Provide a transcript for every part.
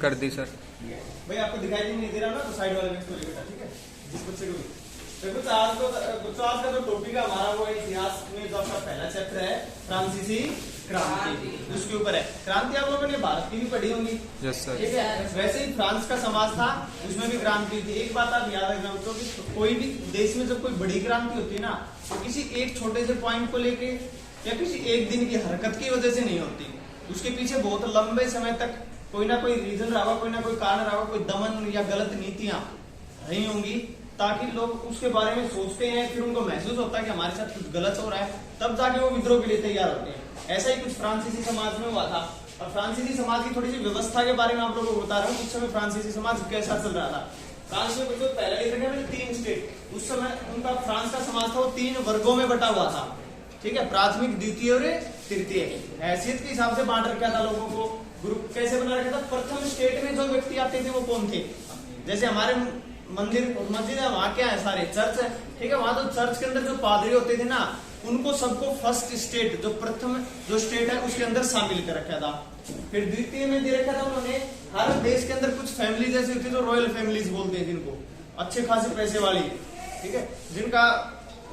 कर दी सर। भाई आपको दिखाई नहीं दे रहा ना, तो साइड वाले को लेकर ठीक है, जिस बच्चे को भी। देखो आज का जो टॉपिक है हमारा वो इतिहास में जो आपका पहला चैप्टर है फ्रांसीसी क्रांति, उसके ऊपर है। क्रांति आप लोगों ने भारत की भी पढ़ी होंगी, यस सर। ठीक है। वैसे ही फ्रांस का समाज था, उसमें भी क्रांति थी। एक बात आप याद रखना बच्चों की, कोई भी देश में जब कोई बड़ी क्रांति होती है ना, तो किसी एक छोटे से पॉइंट को लेके या किसी एक दिन की हरकत की वजह से नहीं होती, उसके पीछे बहुत लंबे समय तक कोई ना कोई रीजन रहा, कोई ना कोई कारण रहा, कोई दमन या गलत नीतियां रही होंगी, ताकि लोग उसके बारे में सोचते हैं, फिर उनको महसूस होता है कि हमारे साथ कुछ गलत हो रहा है, तब जाके वो विद्रोह के लिए तैयार होते हैं। ऐसा ही कुछ फ्रांसीसी समाज में हुआ था। और फ्रांसीसी समाज की थोड़ी सी व्यवस्था के बारे में आप लोगों को बता रहा हूँ, उस समय फ्रांसीसी समाज कैसा चल रहा था। फ्रांस में जो पहले लिख रहे हैं 3 स्टेट, उस समय उनका फ्रांस का समाज था वो 3 वर्गों में बटा हुआ था, ठीक है। प्राथमिक, द्वितीय और तृतीय हैसियत के हिसाब से बांट रखा था लोगों को। ग्रुप कैसे बना रखा था, प्रथम स्टेट में जो व्यक्ति आते थे वो कौन थे, जैसे हमारे मस्जिद है, वहां क्या है, सारे चर्च है, ठीक है। वहां तो चर्च के अंदर जो पादरी होते थे ना, उनको सबको फर्स्ट स्टेट, जो प्रथम जो स्टेट है उसके अंदर शामिल कर रखा था। फिर द्वितीय में दे रखा था उन्होंने, हर देश के अंदर कुछ फैमिली जैसी होती है, जो रॉयल फैमिलीज बोलते हैं जिनको, अच्छे खासे पैसे वाली, ठीक है, जिनका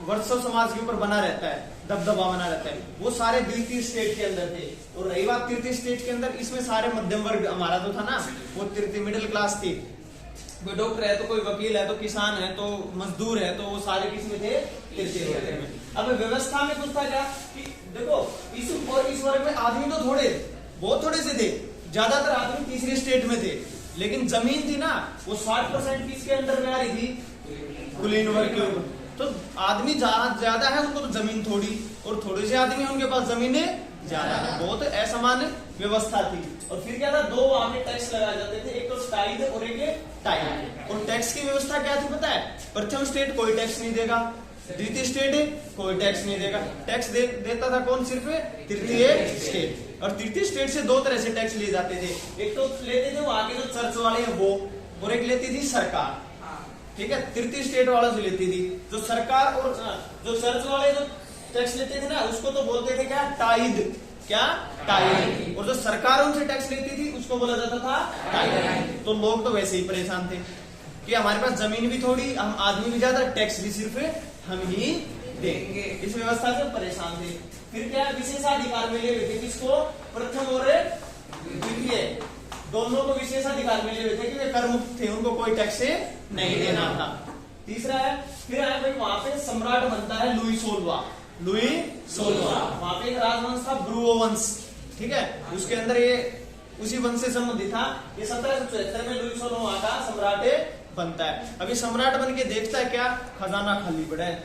वर्षों समाज के ऊपर बना रहता है, दबदबा बना रहता है, वो सारे द्वितीय स्टेट के अंदर थे। और रही बात तृतीय स्टेट के अंदर, इसमें सारे मध्यम वर्ग हमारा जो था ना, वो तृतीय मिडिल क्लास थी। कोई डॉक्टर है तो कोई वकील है तो किसान है तो मजदूर है, तो वो सारे किसमें थे, तृतीय वर्ग में। अब व्यवस्था में कुछ था क्या कि देखो इस वर्ग में आदमी तो बहुत थोड़े से थे, ज्यादातर आदमी तीसरे स्टेट में थे, लेकिन जमीन थी ना वो 60% किसके अंदर में आ रही थी, कुलीन वर्ग के ऊपर। तो आदमी ज्यादा है उनको तो जमीन थोड़ी, और थोड़े से आदमी उनके पास जमीनें ज्यादा है, बहुत असमान व्यवस्था थी। और फिर क्या था, 2 वहां पे टैक्स लगाए जाते थे, एक तो टाइड और एक टाइड। और टैक्स की व्यवस्था क्या थी पता है, प्रथम स्टेट कोई टैक्स नहीं देगा, द्वितीय स्टेट कोई टैक्स नहीं देगा। टैक्स देता था कौन, सिर्फ तृतीय स्टेट। और तृतीय स्टेट से 2 तरह से टैक्स लिए जाते थे, एक तो लेते थे वहां के जो चर्च वाले हैं वो, और एक लेती थी सरकार, ठीक है। तृतीय स्टेट वालों से लेती थी जो सरकार, और जो चर्च वाले जो टैक्स लेते थे ना उसको तो बोलते थे क्या, टाइड, क्या टाइड। और जो सरकार उनसे टैक्स लेती थी उसको बोला जाता था टाइड। तो लोग तो वैसे ही परेशान थे कि हमारे पास जमीन भी थोड़ी, हम आदमी भी ज्यादा, टैक्स भी सिर्फ हम ही देंगे, इस व्यवस्था से परेशान थे। फिर क्या, विशेषाधिकार मिले हुए थे किसको, प्रथम और द्वितीय दोनों को विशेषाधिकार मिले हुए थे कि वे कर मुक्त थे, उनको कोई टैक्स नहीं देना था। तीसरा है, फिर है भाई वहां पे सम्राट बनता है लुई 16, वहां पे एक राजवंश था ब्रूओ वंश, ठीक है। उसके अंदर ये उसी वंश से संबंधित था। ये 1774 में लुई 16 वहां का सम्राट बनता है। अभी सम्राट बन के देखता है क्या, खजाना खाली पड़ा है।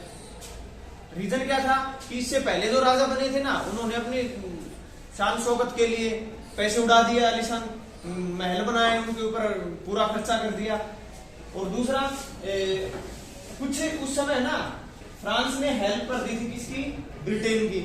रीजन क्या था कि इससे पहले जो राजा बने थे ना, उन्होंने अपनी शान शौकत के लिए पैसे उड़ा दिया, आलीशान महल बनाए, उनके ऊपर पूरा खर्चा कर दिया। और दूसरा कुछ उस समय ना फ्रांस ने हेल्प कर दी थी किसकी, ब्रिटेन की,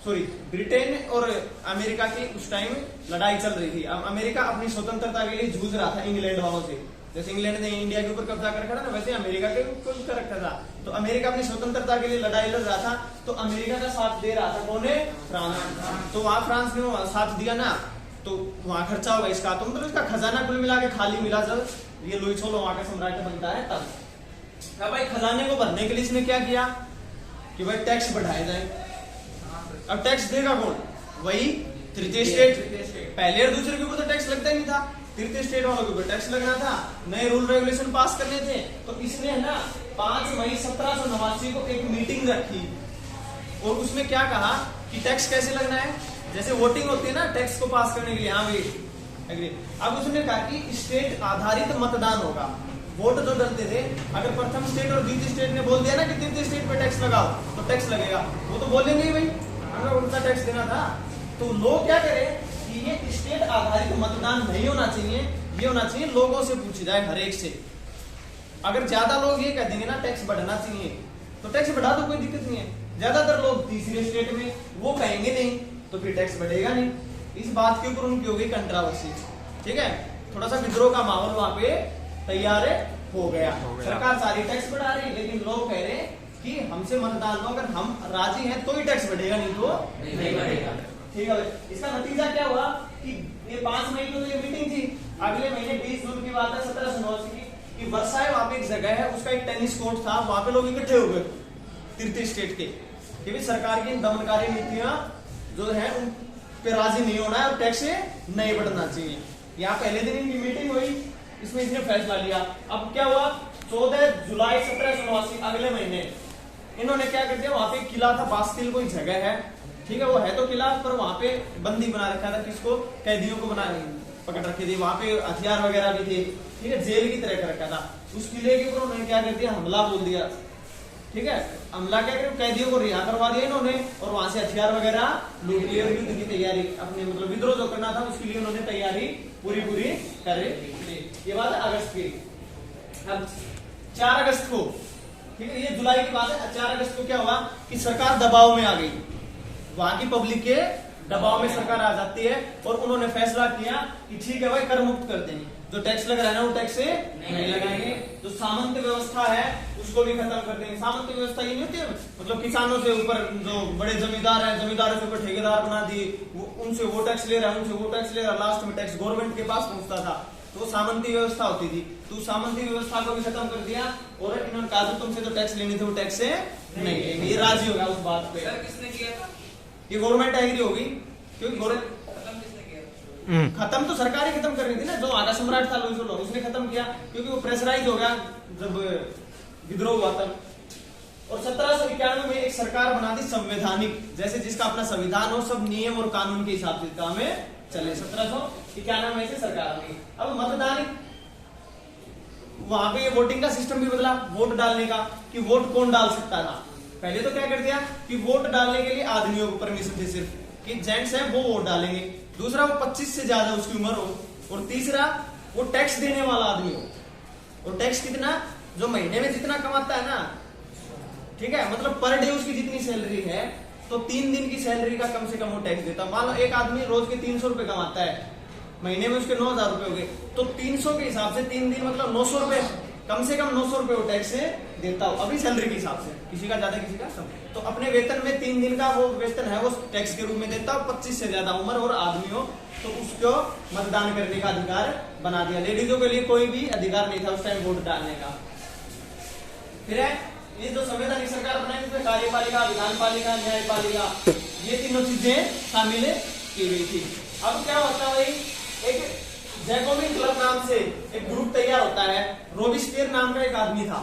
सॉरी ब्रिटेन और अमेरिका की उस टाइम लड़ाई चल रही थी। अमेरिका अपनी स्वतंत्रता के लिए जूझ रहा था इंग्लैंड वालों से, जैसे इंग्लैंड ने इंडिया के ऊपर कब्जा कर रखा था ना, वैसे अमेरिका के ऊपर कर रखा था। तो अमेरिका अपनी स्वतंत्रता के लिए लड़ाई लड़ रहा था, तो अमेरिका का साथ दे रहा था कौन है, फ्रांस। तो वहां फ्रांस ने साथ दिया ना, तो वहां खर्चा होगा इसका, तो मतलब इसका खजाना कुल मिला के खाली मिला जब ये लुई 16 वहां का सम्राट बनता है तब। अब भाई खजाने को भरने के लिए इसने क्या किया कि भाई टैक्स बढ़ाए जाए। अब टैक्स देगा कौन, वही तृतीय स्टेट। पहले और दूसरे के ऊपर तो टैक्स लगता ही नहीं था, तृतीय स्टेट वालों के ऊपर टैक्स लगना था, नए रूल रेगुलेशन पास करने थे। तो इसने है ना 5 मई 1789 को एक मीटिंग रखी, और उसमें क्या कहा कि टैक्स कैसे लगना है, जैसे वोटिंग होती है ना टैक्स को पास करने के लिए, हाँ भाई एग्री। अब उसने कहा कि स्टेट आधारित मतदान होगा, वोट जो डलते थे, अगर प्रथम स्टेट और द्वितीय स्टेट ने बोल दिया ना कि तृतीय स्टेट पे टैक्स लगाओ तो टैक्स लगेगा, वो तो बोलेंगे ही भाई हमें उल्टा टैक्स देना था। तो लोग क्या करें कि ये स्टेट आधारित मतदान नहीं होना चाहिए, ये होना चाहिए लोगों से पूछी जाए हर एक से। अगर ज्यादा लोग ये कह देंगे ना टैक्स बढ़ना चाहिए, तो टैक्स बढ़ा दो, कोई दिक्कत नहीं है। ज्यादातर लोग तीसरे स्टेट में वो कहेंगे नहीं, तो फिर टैक्स बढ़ेगा नहीं। इस बात के ऊपर उनकी हो गई कंट्रोवर्सी, ठीक है। थोड़ा सा विद्रोह का माहौल वहां पे तैयार हो गया। सरकार सारी टैक्स बढ़ा रही, लेकिन लोग कह रहे हैं कि हमसे मतदान लो, अगर हम राजी हैं तो ही टैक्स बढ़ेगा, नहीं तो नहीं बढ़ेगा, ठीक है। इसका नतीजा क्या हुआ कि ये 5 मई को तो ये मीटिंग थी। अगले महीने 20 जून की बात है 1789 की कि वर्साई वहां पे एक जगह है, उसका एक टेनिस कोर्ट था, वहां पे लोग इकट्ठे हो गए तीर्थ स्टेट के कि भी सरकार की दमनकारी नीतियां जो है उन पे राजी नहीं होना है और टैक्स नहीं बढ़ना चाहिए। यहाँ पहले दिन इनकी मीटिंग हुई, इसमें इसने फैसला लिया। अब क्या हुआ, 14 जुलाई 1789 अगले महीने इन्होंने क्या कर दिया, वहां पे किला था, बास्तिल कोई जगह है, ठीक है, वो है तो किला, पर वहां पे बंदी बना रखा था, किसको, कैदियों को बना पकड़ रखे थे, वहां पे हथियार वगैरह भी थे, ठीक है, जेल की तरह कर रखा था। उस किले के ऊपर उन्होंने क्या कर दिया, हमला बोल दिया, ठीक है, हमला क्या कर, कैदियों को रिहा करवा दिया इन्होंने और वहां से हथियार वगैरह लूट लिए और युद्ध की तैयारी अपने मतलब विद्रोह जो करना था उसके लिए उन्होंने तैयारी पूरी कर ली। ये बात है अगस्त की। अब 4 अगस्त को, ठीक है, ये जुलाई की बात है, 4 अगस्त को क्या हुआ कि सरकार दबाव में आ गई, वहां की पब्लिक के दबाव में सरकार आ जाती है और उन्होंने फैसला किया कि ठीक है भाई कर मुक्त कर देंगे, जो टैक्स लग रहा है ना वो टैक्स नहीं लगाएंगे, जो सामंत व्यवस्था है उसको भी खत्म कर देंगे। सामंत व्यवस्था ये नहीं होती है मतलब किसानों से ऊपर जो बड़े जमींदार हैं, जमींदारों से ऊपर ठेकेदार बना दी, उनसे वो टैक्स ले रहा है, उनसे वो टैक्स ले रहा है, लास्ट में टैक्स गवर्नमेंट के पास पहुंचता था, तो सामंती व्यवस्था होती थी। तो सामंती व्यवस्था को भी खत्म कर दिया और इन्होंने कहा तुमसे जो टैक्स लेने थे वो टैक्स नहीं लेंगे, ये राजी हो गया उस बात पे। किसने किया था? ये गवर्नमेंट एग्री होगी क्योंकि खत्म तो सरकार ही खत्म कर रही थी ना, जो आगा सम्राट था लुई सोलो उसने खत्म किया क्योंकि वो प्रेशराइज हो गया जब विद्रोह हुआ तब। और 1791 में एक सरकार बना दी संवैधानिक, जैसे जिसका अपना संविधान हो, सब नियम और कानून के हिसाब से काम चले। 1791 में से सरकार बनी। अब मतदान, वहां पे ये वोटिंग का सिस्टम भी बदला, वोट डालने का, कि वोट कौन डाल सकता था। पहले तो क्या कर दिया कि वोट डालने के लिए आदमियों को परमिशन थी सिर्फ, कि जेंट्स है वो वोट डालेंगे, दूसरा वो 25 से ज्यादा उसकी उम्र हो, और तीसरा वो टैक्स देने वाला आदमी हो। और टैक्स कितना, जो महीने में जितना कमाता है ना, ठीक है, मतलब पर डे उसकी जितनी सैलरी है तो 3 दिन की सैलरी का कम से कम वो टैक्स देता। मान लो एक आदमी रोज के 300 रुपए कमाता है, महीने में उसके 9,000 रुपए हो गए, तो 300 के हिसाब से 3 दिन मतलब 900 रुपए, कम से कम 900 रुपए वो टैक्स देता हो, अभी सैलरी के हिसाब से, किसी का ज्यादा किसी का कम। तो अपने वेतन में 3 दिन का वो वेतन है वो टैक्स के रूप में देता हो। 25 से ज्यादा उम्र और आदमी हो तो उसको मतदान करने का अधिकार बना दिया। लेडीजों के लिए कोई भी अधिकार नहीं था उस टाइम वोट डालने का। फिर है ये जो संवैधानिक सरकार बनाई उसमें कार्यपालिका, विधानपालिका, न्यायपालिका, ये तीनों चीजें शामिल की गई थी। अब क्या होता है भाई, एक जैकोबिन क्लब नाम से एक ग्रुप तैयार होता है। रोबिस्पियर नाम का एक आदमी था,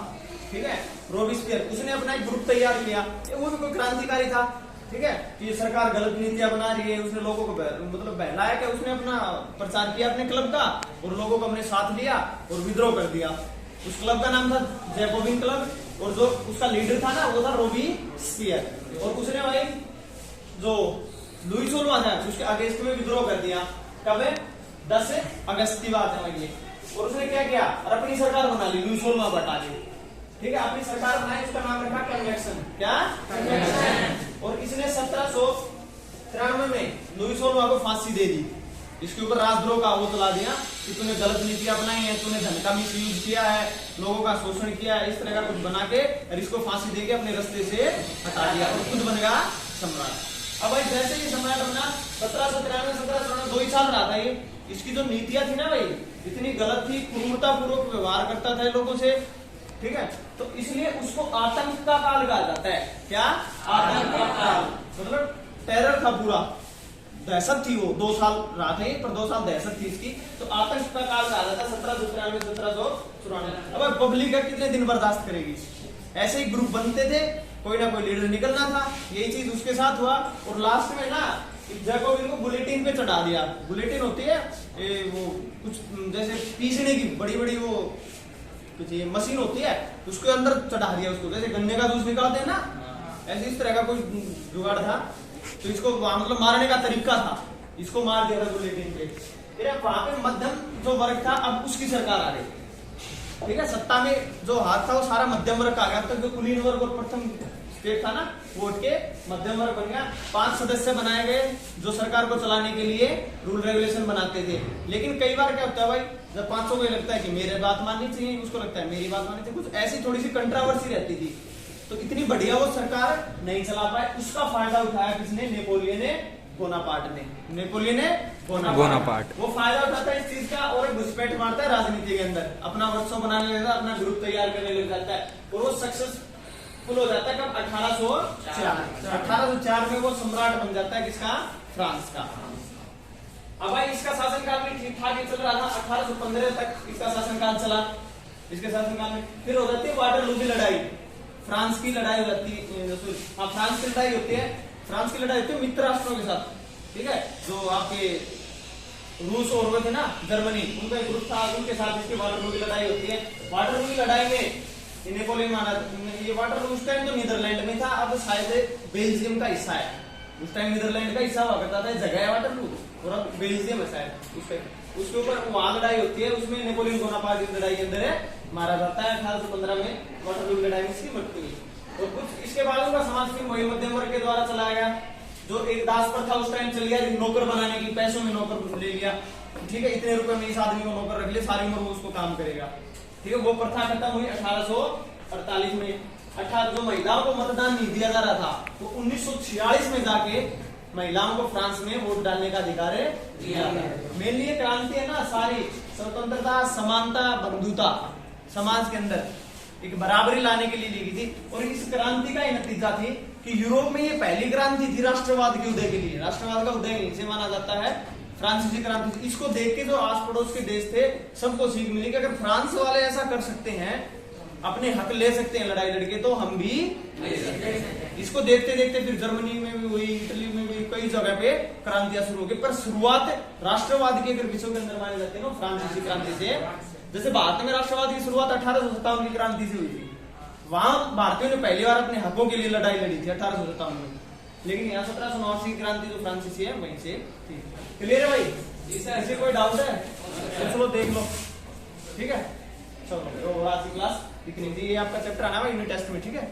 ठीक है, रोबिस्पियर, उसने अपना एक ग्रुप तैयार किया। वो भी कोई क्रांतिकारी था, ठीक है, कि सरकार गलत नीतियां बना रही है, उसने लोगों को मतलब बहलाया कि उसने अपना प्रचार किया अपने क्लब का और लोगों को अपने साथ लिया और विद्रोह कर दिया। उस क्लब का नाम था जैकोबिन क्लब और जो उसका लीडर था ना वो था रोबिस्पियर। और उसने भाई जो लुई सोलवा था उसके अगेंस्ट में विद्रोह कर दिया। कब है, 10 अगस्त की बात है भाई। और उसने क्या किया, और अपनी सरकार बना ली, लुई सोलवा बटा ली, ठीक है, अपनी सरकार बनाई, उसका नाम रखा कन्वेक्शन। क्या कन्वेक्शन। और इसने 1793 में लुई सोलवा को फांसी दे दी। इसके ऊपर राजद्रोह का वो चला दिया कि तूने गलत नीतियां अपनाई है, तूने धन का मिसयूज किया है, लोगों का शोषण किया है, इस तरह का कुछ बना के और इसको फांसी देके अपने रास्ते से हटा दिया और खुद बन गया सम्राट। अब भाई जैसे ही सम्राट बना 1793 2 ही साल रहा था ये। इसकी जो नीतियां थी ना भाई इतनी गलत थी, क्रूरतापूर्वक व्यवहार करता था लोगों से, ठीक है, तो इसलिए उसको आतंक का काल कहा जाता है। क्या, आतंक का काल, मतलब टेरर था पूरा, दहशत थी वो। 2 साल रहा था ये, पर 2 साल दहशत थी इसकी, तो आतंक का काल कहा जाता है 1793-1794। अब पब्लिक का कितने दिन बर्दाश्त करेगी। ऐसे ही ग्रुप बनते थे, कोई ना कोई लीडर निकलना था, यही चीज उसके साथ हुआ। और लास्ट में ना जैकोबिन को बुलेटिन पे चढ़ा दिया। बुलेटिन होती है वो कुछ जैसे पीसने की बड़ी बड़ी वो कुछ ये मशीन होती है, उसके अंदर चढ़ा दिया उसको, जैसे गन्ने का जूस निकालते हैं ना, ऐसे इस तरह का कोई जुगाड़ था। तो इसको मतलब मारने का तरीका था, इसको मार दिया था बुलेटिन पे। फिर वहां पे मध्यम जो वर्ग था अब उसकी सरकार आ गई, ठीक है, सत्ता में जो हाथ था वो सारा मध्यम वर्ग आ गया। अब तक जो कुलीन वर्ग और प्रथम स्टेट था ना वोट के मध्यम वर्ग बन गया। 5 सदस्य बनाए गए जो सरकार को चलाने के लिए रूल रेगुलेशन बनाते थे। लेकिन कई बार क्या होता है भाई, जब 500 को लगता है कि मेरे बात माननी चाहिए, उसको लगता है मेरी बात माननी चाहिए, कुछ ऐसी थोड़ी सी कंट्रोवर्सी रहती थी, तो इतनी बढ़िया वो सरकार नहीं चला पाए। उसका फायदा उठाया किसने, नेपोलियन बोनापार्ट ने, नेपोलियन बोनापार्ट। वो फायदा उठाता है इस चीज का और एक घुसपैठ मारता है राजनीति के अंदर, अपना वर्षों बनाने लगता है, अपना ग्रुप तैयार करने लग जाता है और वो सक्सेसफुल हो जाता है। कब? 1804 में वो सम्राट बन जाता है किसका? फ्रांस का। अब भाई इसका शासनकाल भी ठीक ठाक ही चल रहा था, 1815 तक इसका शासनकाल चला। इसके शासनकाल में फिर हो जाती है वाटरलू की लड़ाई, फ्रांस की लड़ाई हो जाती है। फ्रांस की लड़ाई होती है, फ्रांस की लड़ाई होती है मित्र राष्ट्रों के साथ, ठीक है। जो आपके रूस और वो थे ना, जर्मनी, उनका एक ग्रुप था, उनके साथ इसकी वाटरलू की लड़ाई होती है। वाटरलू की लड़ाई में नेपोलियन माना, ये वाटरलू उस टाइम तो नीदरलैंड में था, अब शायद बेल्जियम का हिस्सा है। उस टाइम नीदरलैंड का हिस्सा हुआ करता था, जगह है वाटरलू और अब बेल्जियम है शायद। उसके ऊपर वहां लड़ाई होती है, उसमें नेपोलियन बोनापार्ट की लड़ाई के अंदर मारा जाता है। 1815 में वाटरलू लड़ाई में इसकी मृत्यु हुई। और कुछ इसके बाद उनका समाज फिर वही मध्यम वर्ग के द्वारा चलाया गया, जो एक दास प्रथा उस टाइम चल गया, नौकर बनाने की, पैसों में नौकर ले लिया, ठीक है, इतने रुपए में इस आदमी को नौकर रख लिया, सारी उम्र वो उसको काम करेगा, ठीक है। वो प्रथा खत्म हुई 1848 में। जो महिलाओं को मतदान नहीं दिया जा रहा था, तो 1946 में जाके महिलाओं को फ्रांस में वोट डालने का अधिकार दिया। मेनली ये क्रांति है ना, सारी स्वतंत्रता, समानता, बंधुता समाज के अंदर एक बराबरी लाने के लिए ली गई थी। और इस क्रांति का नतीजा थी कि यूरोप में ये पहली क्रांति थी राष्ट्रवाद के उदय के लिए। राष्ट्रवाद का उदय इसे माना जाता है, फ्रांसीसी क्रांति थी। इसको देख के जो आस पड़ोस के देश थे, सबको सीख मिली कि अगर फ्रांस वाले ऐसा कर सकते हैं, अपने हक ले सकते हैं लड़ाई लड़के, तो हम भी ले सकते हैं। इसको देखते देखते फिर जर्मनी में भी हुई, इटली में भी, कई जगह पे क्रांतियां शुरू हो गई। पर शुरुआत राष्ट्रवाद के अगर विषयों के अंदर माने जाते हैं ना, फ्रांसीसी क्रांति से। जैसे भारत में राष्ट्रवाद की शुरुआत 1857 की क्रांति से हुई थी, वहां भारतीयों ने पहली बार अपने हकों के लिए लड़ाई लड़ी थी 1857 में। लेकिन यहाँ 1789 की क्रांति जो फ्रांसीसी है वहीं से थी। क्लियर है भाई? इससे कोई डाउट है तो चलो देख लो, ठीक है। चलो आज की क्लास इतनी थी। ये आपका चैप्टर आना भाई यूनिट टेस्ट में, ठीक है।